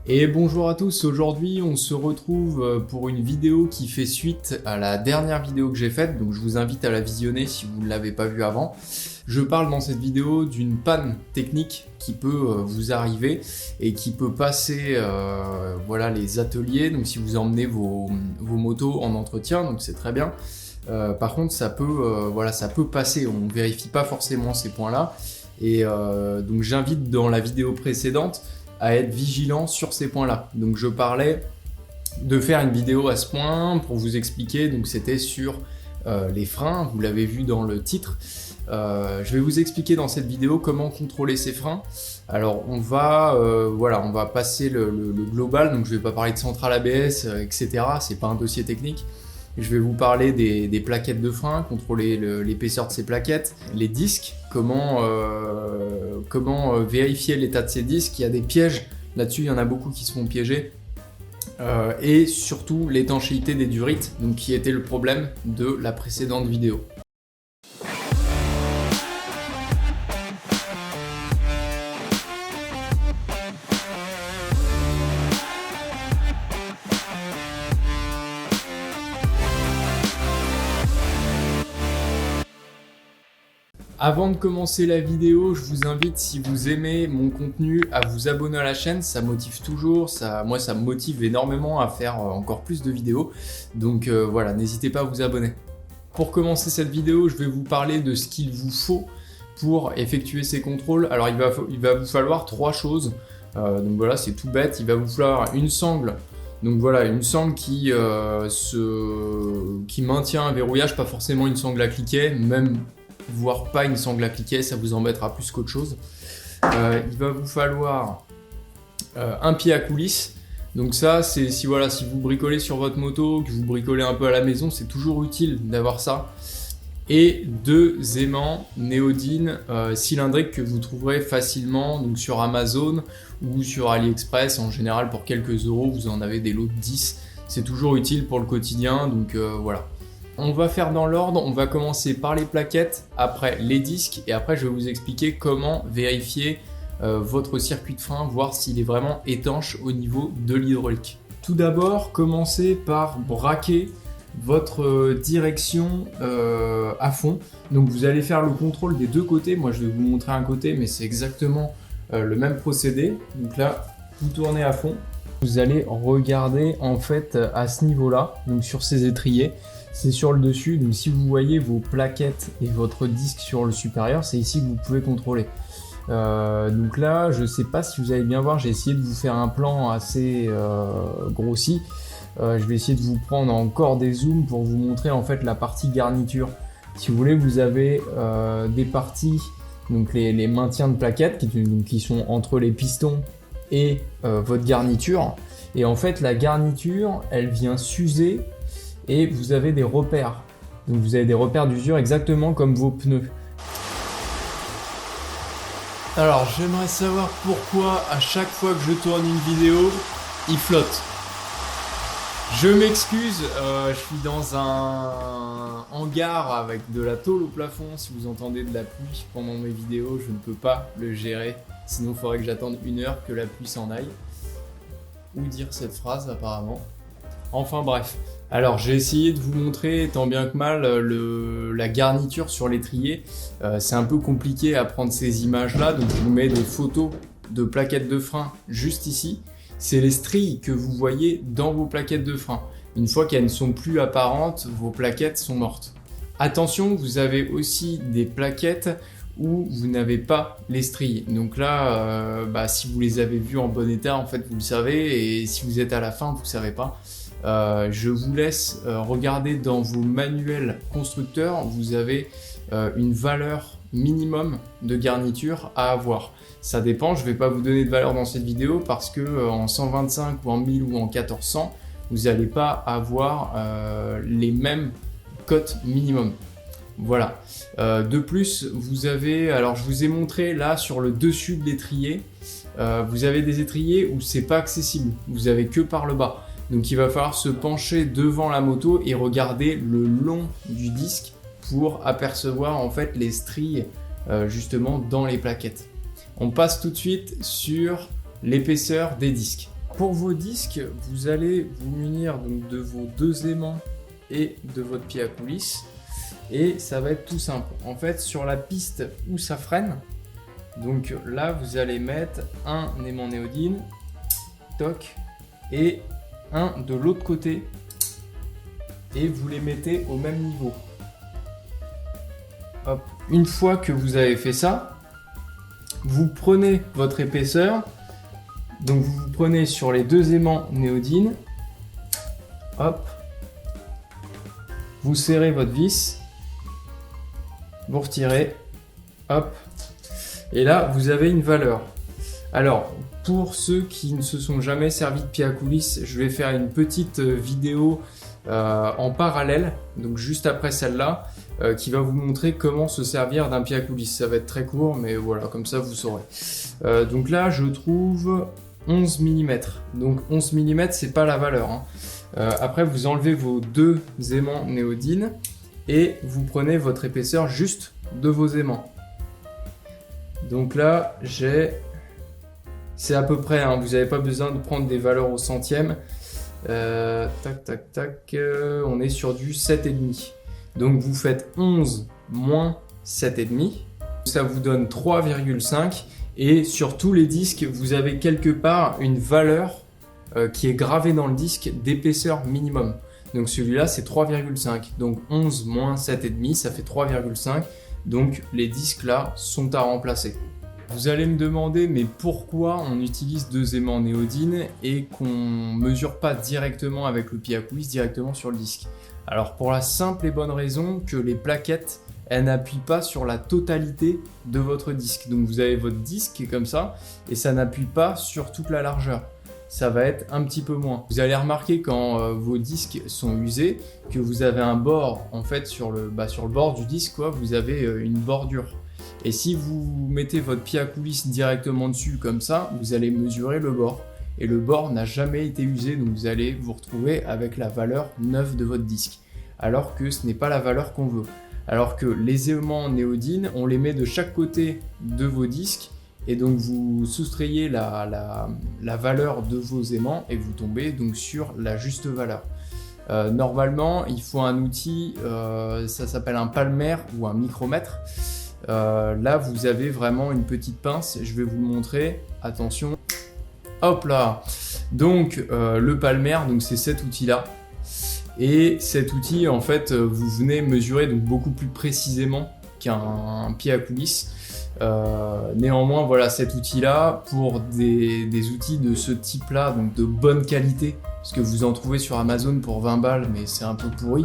Et bonjour à tous, aujourd'hui on se retrouve pour une vidéo qui fait suite à la dernière vidéo que j'ai faite, donc je vous invite à la visionner si vous ne l'avez pas vue avant. Je parle dans cette vidéo d'une panne technique qui peut vous arriver et qui peut passer voilà, les ateliers, donc si vous emmenez vos motos en entretien, donc c'est très bien. Par contre ça peut, voilà, ça peut passer, on ne vérifie pas forcément ces points-là. Et donc j'invite dans la vidéo précédente à être vigilant sur ces points-là. Donc je parlais de faire une vidéo à ce point pour vous expliquer, donc c'était sur les freins, vous l'avez vu dans le titre. Je vais vous expliquer dans cette vidéo comment contrôler ces freins. Alors on va, voilà, on va passer le global, donc je vais pas parler de centrale ABS, etc. C'est pas un dossier technique. Je vais vous parler des plaquettes de frein, contrôler l'épaisseur de ces plaquettes, les disques, comment vérifier l'état de ces disques. Il y a des pièges là-dessus, il y en a beaucoup qui se font piéger. Et surtout l'étanchéité des durites, donc qui était le problème de la précédente vidéo. Avant de commencer la vidéo, je vous invite, si vous aimez mon contenu, à vous abonner à la chaîne, ça motive toujours, moi ça me motive énormément à faire encore plus de vidéos, donc voilà, n'hésitez pas à vous abonner. Pour commencer cette vidéo, je vais vous parler de ce qu'il vous faut pour effectuer ces contrôles. Alors il va vous falloir trois choses, donc voilà, c'est tout bête, il va vous falloir une sangle. Donc voilà, une sangle qui maintient un verrouillage, pas forcément une sangle à cliquet, même voire pas une sangle à cliquet, ça vous embêtera plus qu'autre chose. Il va vous falloir un pied à coulisse. Donc ça, c'est si vous bricolez sur votre moto, que vous bricolez un peu à la maison, c'est toujours utile d'avoir ça. Et deux aimants néodyne cylindriques que vous trouverez facilement donc sur Amazon ou sur AliExpress. En général, pour quelques euros, vous en avez des lots de 10. C'est toujours utile pour le quotidien, donc voilà. On va faire dans l'ordre, on va commencer par les plaquettes, après les disques, et après je vais vous expliquer comment vérifier votre circuit de frein, voir s'il est vraiment étanche au niveau de l'hydraulique. Tout d'abord, commencez par braquer votre direction à fond. Donc vous allez faire le contrôle des deux côtés, moi je vais vous montrer un côté, mais c'est exactement le même procédé. Donc là, vous tournez à fond. Vous allez regarder en fait à ce niveau-là, donc sur ces étriers. C'est sur le dessus, donc si vous voyez vos plaquettes et votre disque sur le supérieur, c'est ici que vous pouvez contrôler. Donc là, je ne sais pas si vous allez bien voir, j'ai essayé de vous faire un plan assez grossi. Je vais essayer de vous prendre encore des zooms pour vous montrer en fait la partie garniture. Si vous voulez, vous avez des parties, donc les maintiens de plaquettes qui sont entre les pistons et votre garniture. Et en fait, la garniture, elle vient s'user. Et vous avez des repères. Donc vous avez des repères d'usure exactement comme vos pneus. Alors j'aimerais savoir pourquoi à chaque fois que je tourne une vidéo, il flotte. Je m'excuse, je suis dans un hangar avec de la tôle au plafond. Si vous entendez de la pluie pendant mes vidéos, je ne peux pas le gérer. Sinon il faudrait que j'attende 1 heure que la pluie s'en aille. Ou dire cette phrase apparemment. Enfin bref. Alors j'ai essayé de vous montrer tant bien que mal la garniture sur l'étrier. C'est un peu compliqué à prendre ces images-là, donc je vous mets des photos de plaquettes de frein juste ici. C'est les stries que vous voyez dans vos plaquettes de frein. Une fois qu'elles ne sont plus apparentes, vos plaquettes sont mortes. Attention, vous avez aussi des plaquettes où vous n'avez pas les stries. Donc là, si vous les avez vues en bon état, en fait vous le savez, et si vous êtes à la fin, vous ne savez pas. Je vous laisse regarder dans vos manuels constructeurs, vous avez une valeur minimum de garniture à avoir. Ça dépend, je ne vais pas vous donner de valeur dans cette vidéo parce que en 125 ou en 1000 ou en 1400, vous n'allez pas avoir les mêmes cotes minimum. Voilà. De plus, vous avez, alors je vous ai montré là sur le dessus de l'étrier, vous avez des étriers où c'est pas accessible, vous avez que par le bas. Donc il va falloir se pencher devant la moto et regarder le long du disque pour apercevoir en fait les stries justement dans les plaquettes. On passe tout de suite sur l'épaisseur des disques. pour vos disques, vous allez vous munir donc de vos 2 aimants et de votre pied à coulisse. Et ça va être tout simple. En fait, sur la piste où ça freine, donc là, vous allez mettre un aimant néodyne, toc, et un de l'autre côté, et vous les mettez au même niveau. Hop. Une fois que vous avez fait ça, vous prenez votre épaisseur, donc vous prenez sur les 2 aimants néodyne, hop, vous serrez votre vis, vous retirez, hop, et là vous avez une valeur. Alors pour ceux qui ne se sont jamais servis de pied à coulisse, je vais faire une petite vidéo en parallèle, donc juste après celle-là, qui va vous montrer comment se servir d'un pied à coulisse. Ça va être très court, mais voilà, comme ça vous saurez. Donc là je trouve 11 mm, donc 11 mm c'est pas la valeur, hein. Après vous enlevez vos 2 aimants néodyne et vous prenez votre épaisseur juste de vos aimants. Donc là c'est à peu près, hein, vous n'avez pas besoin de prendre des valeurs au centième. Tac tac tac, on est sur du 7,5. Donc vous faites 11 moins 7,5, ça vous donne 3,5 et sur tous les disques vous avez quelque part une valeur qui est gravée dans le disque d'épaisseur minimum. Donc celui-là c'est 3,5, donc 11 moins 7,5 ça fait 3,5, donc les disques là sont à remplacer. Vous allez me demander mais pourquoi on utilise 2 aimants néodyne et qu'on mesure pas directement avec le pied à coulisse directement sur le disque. Alors pour la simple et bonne raison que les plaquettes elles n'appuient pas sur la totalité de votre disque. Donc vous avez votre disque qui est comme ça et ça n'appuie pas sur toute la largeur. Ça va être un petit peu moins. Vous allez remarquer quand vos disques sont usés que vous avez un bord en fait sur le bord du disque quoi, vous avez une bordure. Et si vous mettez votre pied à coulisse directement dessus comme ça, vous allez mesurer le bord. Et le bord n'a jamais été usé, donc vous allez vous retrouver avec la valeur neuve de votre disque. Alors que ce n'est pas la valeur qu'on veut. Alors que les aimants néodyne, on les met de chaque côté de vos disques, et donc vous soustrayez la valeur de vos aimants, et vous tombez donc sur la juste valeur. Normalement, il faut un outil, ça s'appelle un palmaire ou un micromètre. Là, vous avez vraiment une petite pince, je vais vous le montrer, attention. Hop là. Donc le palmaire, donc c'est cet outil là, et cet outil en fait vous venez mesurer donc beaucoup plus précisément qu'un pied à coulisse. Néanmoins voilà, cet outil là pour des outils de ce type là, donc de bonne qualité, parce que vous en trouvez sur Amazon pour 20 balles mais c'est un peu pourri,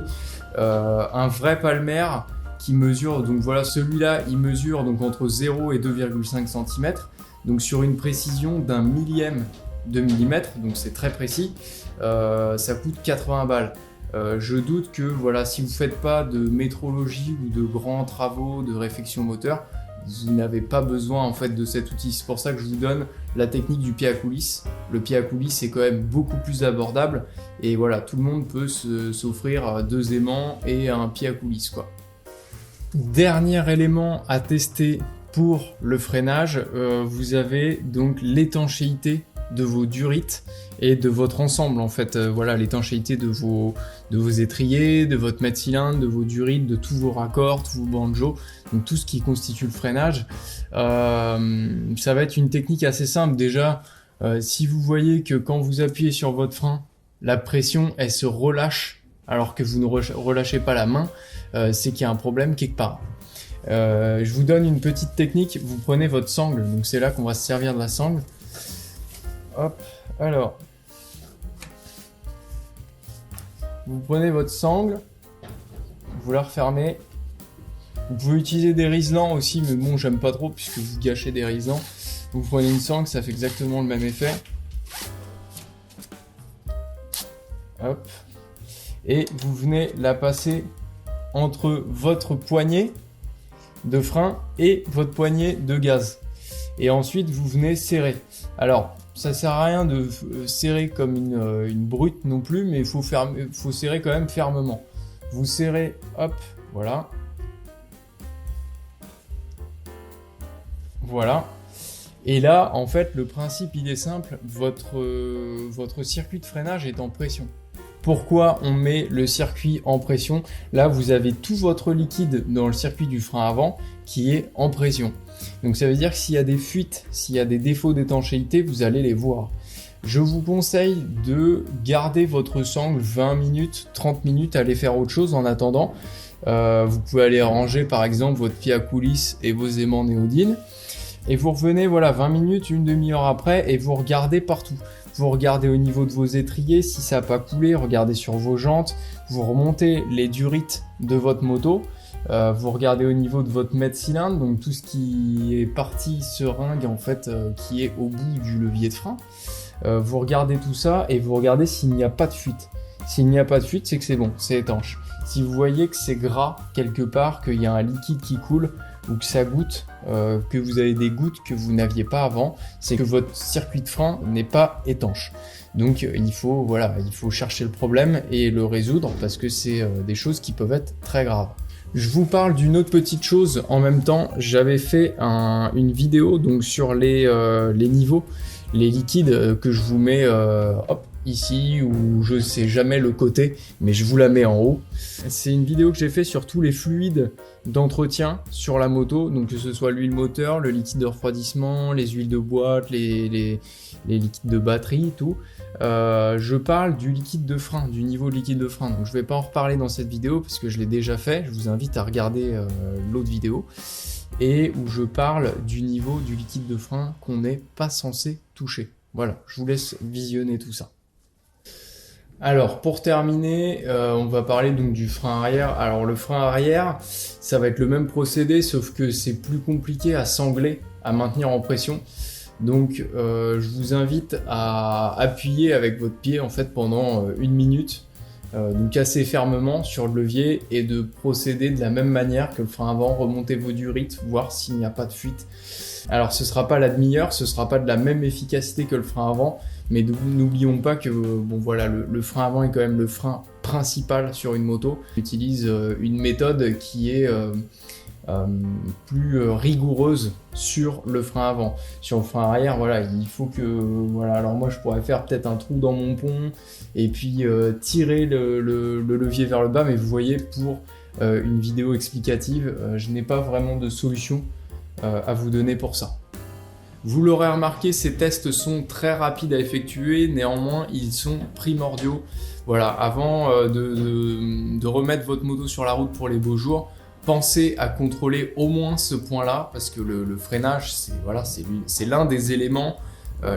un vrai palmaire qui mesure, donc voilà, celui-là il mesure donc entre 0 et 2,5 cm, donc sur une précision d'un millième de millimètre, donc c'est très précis, ça coûte 80 balles. Je doute que voilà, si vous ne faites pas de métrologie ou de grands travaux de réfection moteur, vous n'avez pas besoin en fait de cet outil. C'est pour ça que je vous donne la technique du pied à coulisse. Le pied à coulisse est quand même beaucoup plus abordable et voilà, tout le monde peut s'offrir 2 aimants et un pied à coulisse quoi. Dernier élément à tester pour le freinage, vous avez donc l'étanchéité de vos durites et de votre ensemble en fait, voilà, l'étanchéité de vos étriers, de votre mètre cylindre, de vos durites, de tous vos raccords, tous vos banjos, donc tout ce qui constitue le freinage. Ça va être une technique assez simple déjà. Si vous voyez que quand vous appuyez sur votre frein, la pression elle se relâche alors que vous ne relâchez pas la main, c'est qu'il y a un problème quelque part. Je vous donne une petite technique, vous prenez votre sangle, donc c'est là qu'on va se servir de la sangle. Hop, alors, vous prenez votre sangle, vous la refermez. Vous pouvez utiliser des riselants aussi, mais bon, j'aime pas trop puisque vous gâchez des riselants. Vous prenez une sangle, ça fait exactement le même effet. Hop, et vous venez la passer entre votre poignet de frein et votre poignet de gaz. Et ensuite, vous venez serrer. Alors, ça sert à rien de serrer comme une brute non plus, mais il faut serrer quand même fermement. Vous serrez, hop, voilà. Voilà. Et là, en fait, le principe, il est simple, votre circuit de freinage est en pression. Pourquoi on met le circuit en pression? Là, vous avez tout votre liquide dans le circuit du frein avant qui est en pression. Donc ça veut dire que s'il y a des fuites, s'il y a des défauts d'étanchéité, vous allez les voir. Je vous conseille de garder votre sangle 20 minutes, 30 minutes, aller faire autre chose en attendant. Vous pouvez aller ranger par exemple votre pied à coulisse et vos aimants néodyne. Et vous revenez 20 minutes, une demi-heure après et vous regardez partout. Vous regardez au niveau de vos étriers si ça n'a pas coulé, regardez sur vos jantes, vous remontez les durites de votre moto, vous regardez au niveau de votre mètre cylindre, donc tout ce qui est partie seringue en fait qui est au bout du levier de frein. Vous regardez tout ça et vous regardez s'il n'y a pas de fuite. S'il n'y a pas de fuite, c'est que c'est bon, c'est étanche. Si vous voyez que c'est gras quelque part, qu'il y a un liquide qui coule ou que ça goûte, que vous avez des gouttes que vous n'aviez pas avant, c'est que votre circuit de frein n'est pas étanche. Donc il faut chercher le problème et le résoudre parce que c'est des choses qui peuvent être très graves. Je vous parle d'une autre petite chose en même temps. J'avais fait une vidéo donc sur les niveaux, les liquides que je vous mets ici ou je sais jamais le côté, mais je vous la mets en haut. C'est une vidéo que j'ai fait sur tous les fluides d'entretien sur la moto, donc que ce soit l'huile moteur, le liquide de refroidissement, les huiles de boîte, les liquides de batterie, tout. Je parle du liquide de frein, du niveau de liquide de frein. Donc je vais pas en reparler dans cette vidéo parce que je l'ai déjà fait. Je vous invite à regarder l'autre vidéo et où je parle du niveau du liquide de frein qu'on n'est pas censé toucher. Voilà, je vous laisse visionner tout ça. Alors pour terminer, on va parler donc du frein arrière. Alors le frein arrière, ça va être le même procédé, sauf que c'est plus compliqué à sangler, à maintenir en pression. Donc je vous invite à appuyer avec votre pied en fait pendant 1 minute, donc assez fermement sur le levier et de procéder de la même manière que le frein avant, remonter vos durites, voir s'il n'y a pas de fuite. Alors ce sera pas la demi-heure, ce sera pas de la même efficacité que le frein avant, mais n'oublions pas que le frein avant est quand même le frein principal sur une moto. On utilise une méthode qui est plus rigoureuse sur le frein avant. Sur le frein arrière, il faut que alors moi je pourrais faire peut-être un trou dans mon pont et puis tirer le levier vers le bas, mais vous voyez, pour une vidéo explicative, je n'ai pas vraiment de solution à vous donner pour ça. Vous l'aurez remarqué, ces tests sont très rapides à effectuer, néanmoins ils sont primordiaux. Voilà, avant de remettre votre moto sur la route pour les beaux jours, pensez à contrôler au moins ce point-là, parce que le freinage, c'est l'un des éléments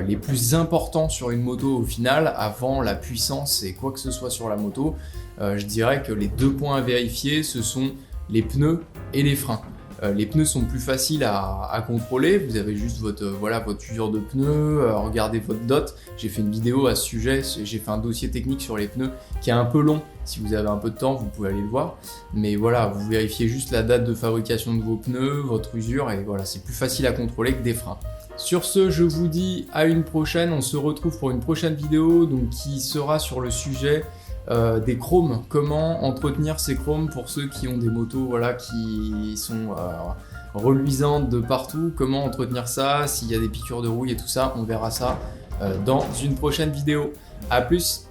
les plus importants sur une moto au final, avant la puissance et quoi que ce soit sur la moto. Je dirais que les 2 points à vérifier, ce sont les pneus et les freins. Les pneus sont plus faciles à contrôler, vous avez juste votre usure de pneus, regardez votre dot. J'ai fait une vidéo à ce sujet, j'ai fait un dossier technique sur les pneus qui est un peu long. Si vous avez un peu de temps, vous pouvez aller le voir. Mais voilà, vous vérifiez juste la date de fabrication de vos pneus, votre usure, et voilà, c'est plus facile à contrôler que des freins. Sur ce, je vous dis à une prochaine, on se retrouve pour une prochaine vidéo donc, qui sera sur le sujet des chromes, comment entretenir ces chromes pour ceux qui ont des motos qui sont reluisantes de partout, comment entretenir ça, s'il y a des piqûres de rouille et tout ça, on verra ça dans une prochaine vidéo. A plus.